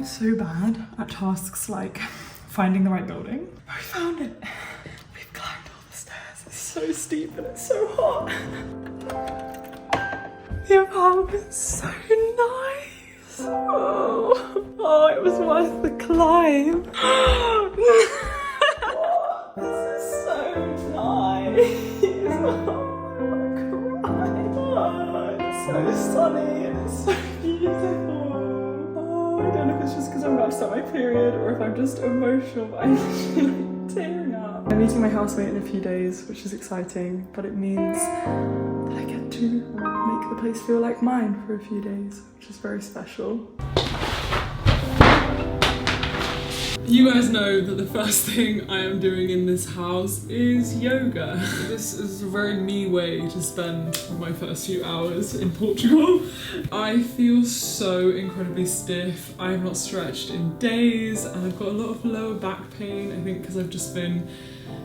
So bad at tasks like finding the right building. We found it. We've climbed all the stairs. It's so steep and it's so hot. The apartment's so nice. Oh, it was worth the climb. What? This is so nice. Oh, I wanna cry. Oh, it's so sunny and it's so beautiful. I don't know if it's just because I'm about to start my period or if I'm just emotional, but I'm literally tearing up. I'm meeting my housemate in a few days, which is exciting, but it means that I get to make the place feel like mine for a few days, which is very special. You guys know that the first thing I am doing in this house is yoga. This is a very me way to spend my first few hours in Portugal. I feel so incredibly stiff. I have not stretched in days and I've got a lot of lower back pain, I think because I've just been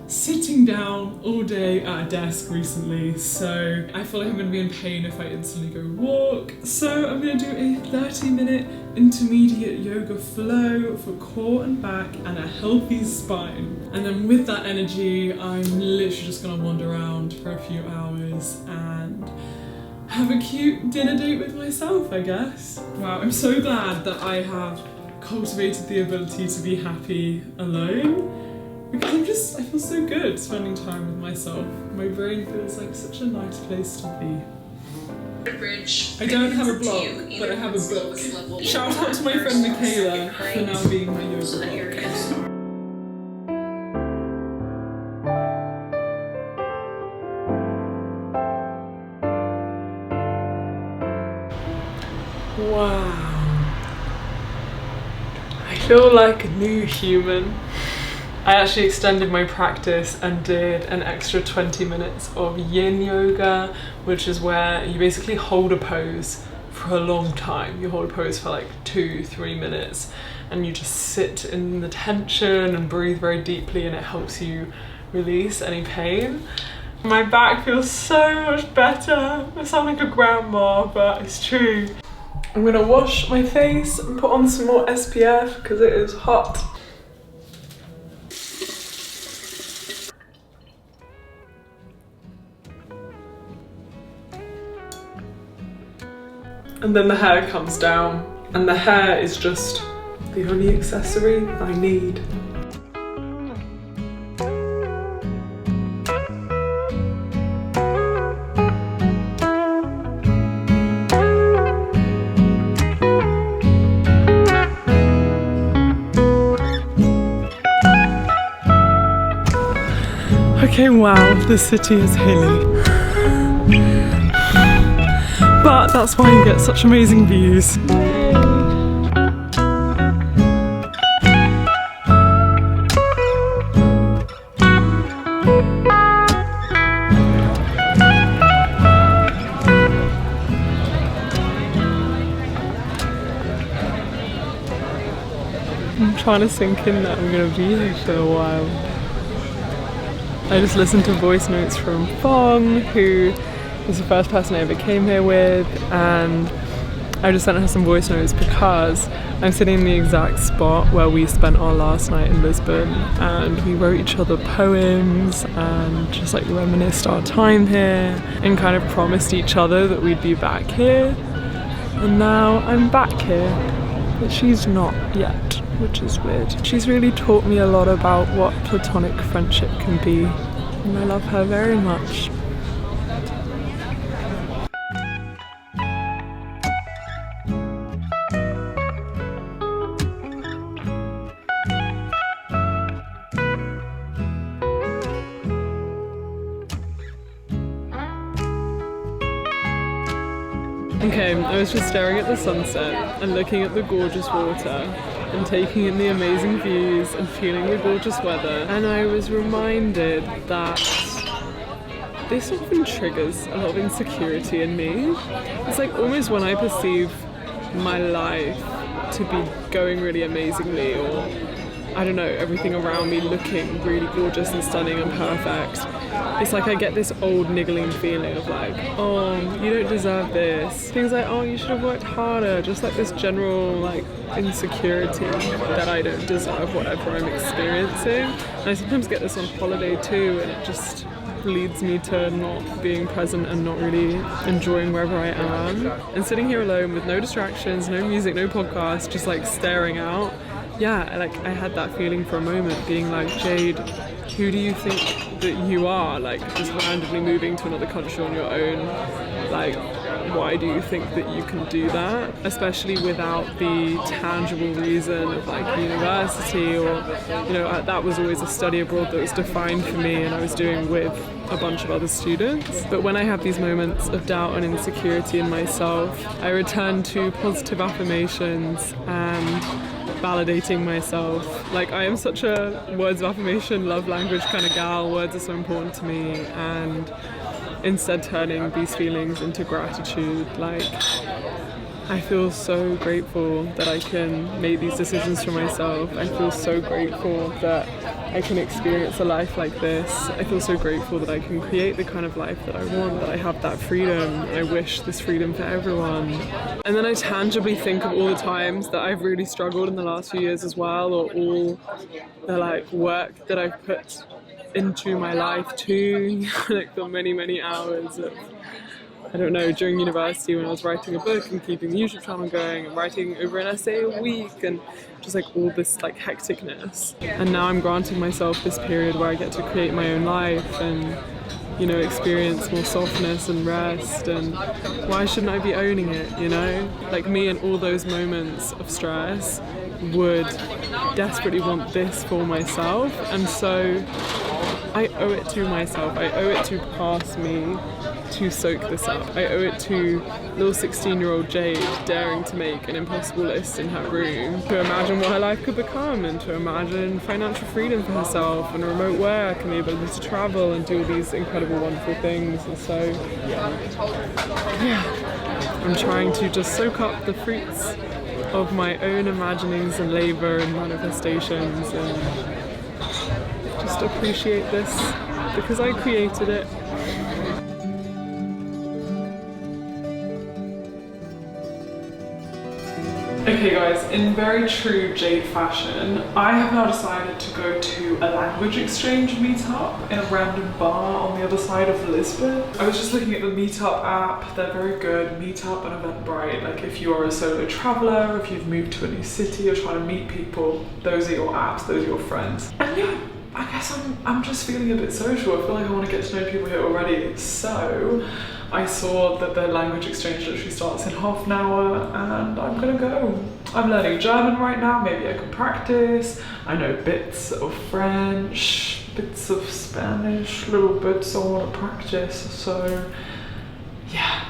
sitting down all day at a desk recently, so I feel like I'm going to be in pain if I instantly go walk. So I'm going to do a 30-minute intermediate yoga flow for core and back and a healthy spine. And then with that energy, I'm literally just going to wander around for a few hours and have a cute dinner date with myself, I guess. Wow, I'm so glad that I have cultivated the ability to be happy alone. Because I feel so good spending time with myself. My brain feels like such a nice place to be. I don't have a blog, but I have a book. Shout out to my friend Michaela for now being my yoga blog. Wow. I feel like a new human. I actually extended my practice and did an extra 20 minutes of yin yoga, which is where you basically hold a pose for a long time. You hold a pose for like 2-3 minutes and you just sit in the tension and breathe very deeply, and it helps you release any pain. My back feels so much better. I sound like a grandma, but it's true. I'm gonna wash my face and put on some more SPF because it is hot. And then the hair comes down, and the hair is just the only accessory I need. Okay, wow, the city is hilly. But that's why you get such amazing views. I'm trying to sink in that I'm going to be here for a while. I just listened to voice notes from Fong, who was the first person I ever came here with, and I just sent her some voice notes because I'm sitting in the exact spot where we spent our last night in Lisbon, and we wrote each other poems and just like reminisced our time here and kind of promised each other that we'd be back here. And now I'm back here, but she's not yet, which is weird. She's really taught me a lot about what platonic friendship can be, and I love her very much. Okay, I was just staring at the sunset and looking at the gorgeous water and taking in the amazing views and feeling the gorgeous weather, and I was reminded that this often triggers a lot of insecurity in me. It's like almost when I perceive my life to be going really amazingly, or I don't know, everything around me looking really gorgeous and stunning and perfect, it's like I get this old niggling feeling of like, oh, you don't deserve this. Things like, oh, you should have worked harder. Just like this general like insecurity that I don't deserve whatever I'm experiencing. And I sometimes get this on holiday too, and it just leads me to not being present and not really enjoying wherever I am. And sitting here alone with no distractions, no music, no podcast, just like staring out. Yeah, like I had that feeling for a moment, being like, Jade, who do you think that you are? Like just randomly moving to another country on your own. Like, why do you think that you can do that? Especially without the tangible reason of like university, or, you know, that was always a study abroad that was defined for me and I was doing with a bunch of other students. But when I have these moments of doubt and insecurity in myself, I return to positive affirmations and validating myself. Like I am such a words of affirmation, love language kind of gal. Words are so important to me, and instead turning these feelings into gratitude. Like I feel so grateful that I can make these decisions for myself. I feel so grateful that I can experience a life like this. I feel so grateful that I can create the kind of life that I want, that I have that freedom. I wish this freedom for everyone. And then I tangibly think of all the times that I've really struggled in the last few years as well, or all the like work that I've put into my life too, like the many hours of, I don't know, during university when I was writing a book and keeping the YouTube channel going and writing over an essay a week and just like all this like hecticness. And now I'm granting myself this period where I get to create my own life and, you know, experience more softness and rest, and why shouldn't I be owning it, you know? Like me in all those moments of stress would desperately want this for myself, and so I owe it to myself, I owe it to past me to soak this up. I owe it to little 16-year-old Jade daring to make an impossible list in her room, to imagine what her life could become, and to imagine financial freedom for herself and remote work and the ability to travel and do all these incredible, wonderful things. And so, yeah, I'm trying to just soak up the fruits of my own imaginings and labour and manifestations, and just appreciate this because I created it. Okay guys, in very true Jade fashion, I have now decided to go to a language exchange meetup in a random bar on the other side of Lisbon. I was just looking at the Meetup app, they're very good. Meetup and Eventbrite, like if you are a solo traveller, if you've moved to a new city, you're trying to meet people, those are your apps, those are your friends. And yeah, I guess I'm just feeling a bit social. I feel like I want to get to know people here already. So I saw that the language exchange literally starts in half an hour and I'm gonna go. I'm learning German right now, maybe I can practice. I know bits of French, bits of Spanish, little bits I want to practice. So yeah,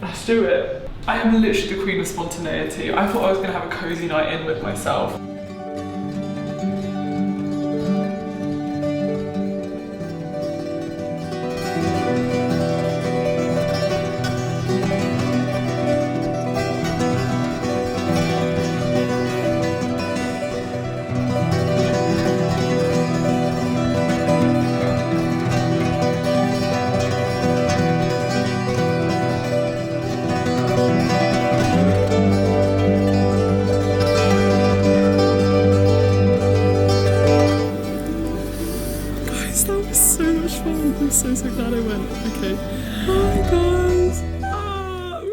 let's do it. I am literally the queen of spontaneity. I thought I was gonna have a cozy night in with myself.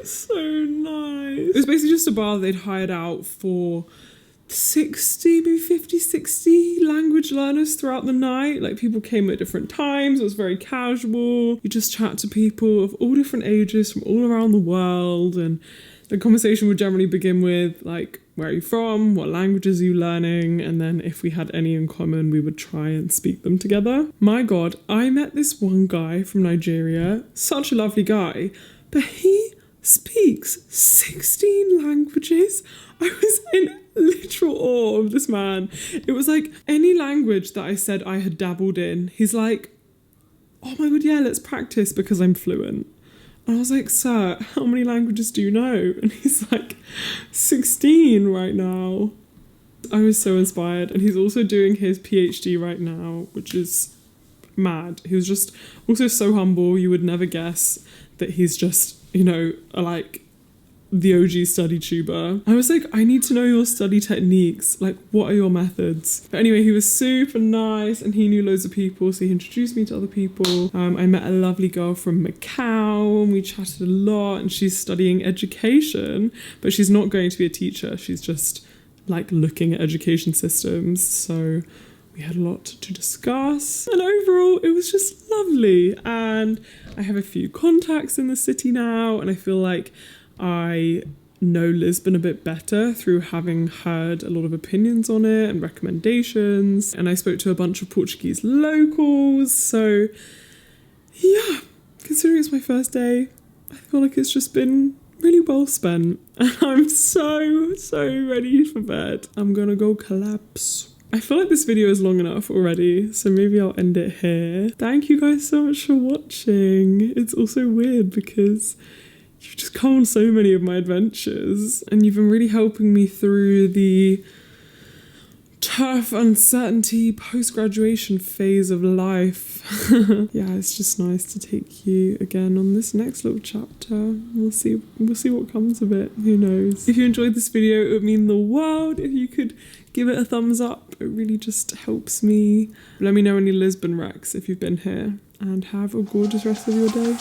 was so nice. It was basically just a bar they'd hired out for 60, maybe 50, 60 language learners throughout the night. Like, people came at different times. It was very casual. You just chat to people of all different ages from all around the world, and the conversation would generally begin with, like, where are you from? What languages are you learning? And then if we had any in common, we would try and speak them together. My God, I met this one guy from Nigeria, such a lovely guy, but he speaks 16 languages. I was in literal awe of this man. It was like any language that I said I had dabbled in, he's like, oh my God, yeah, let's practice because I'm fluent. And I was like, sir, how many languages do you know? And he's like, 16 right now. I was so inspired. And he's also doing his PhD right now, which is mad. He was just also so humble. You would never guess that he's just, you know, like the OG study tuber. I was like, I need to know your study techniques. Like, what are your methods? But anyway, he was super nice and he knew loads of people, so he introduced me to other people. I met a lovely girl from Macau and we chatted a lot, and she's studying education, but she's not going to be a teacher. She's just like looking at education systems. So we had a lot to discuss, and overall it was just lovely. And I have a few contacts in the city now, and I feel like I know Lisbon a bit better through having heard a lot of opinions on it and recommendations. And I spoke to a bunch of Portuguese locals. So yeah, considering it's my first day, I feel like it's just been really well spent. And I'm so ready for bed. I'm gonna go collapse. I feel like this video is long enough already, so maybe I'll end it here. Thank you guys so much for watching. It's also weird because you've just come on so many of my adventures, and you've been really helping me through the tough uncertainty post-graduation phase of life. Yeah, it's just nice to take you again on this next little chapter. We'll see what comes of it. Who knows? If you enjoyed this video, it would mean the world if you could give it a thumbs up. It really just helps me. Let me know any Lisbon recs if you've been here, and have a gorgeous rest of your day.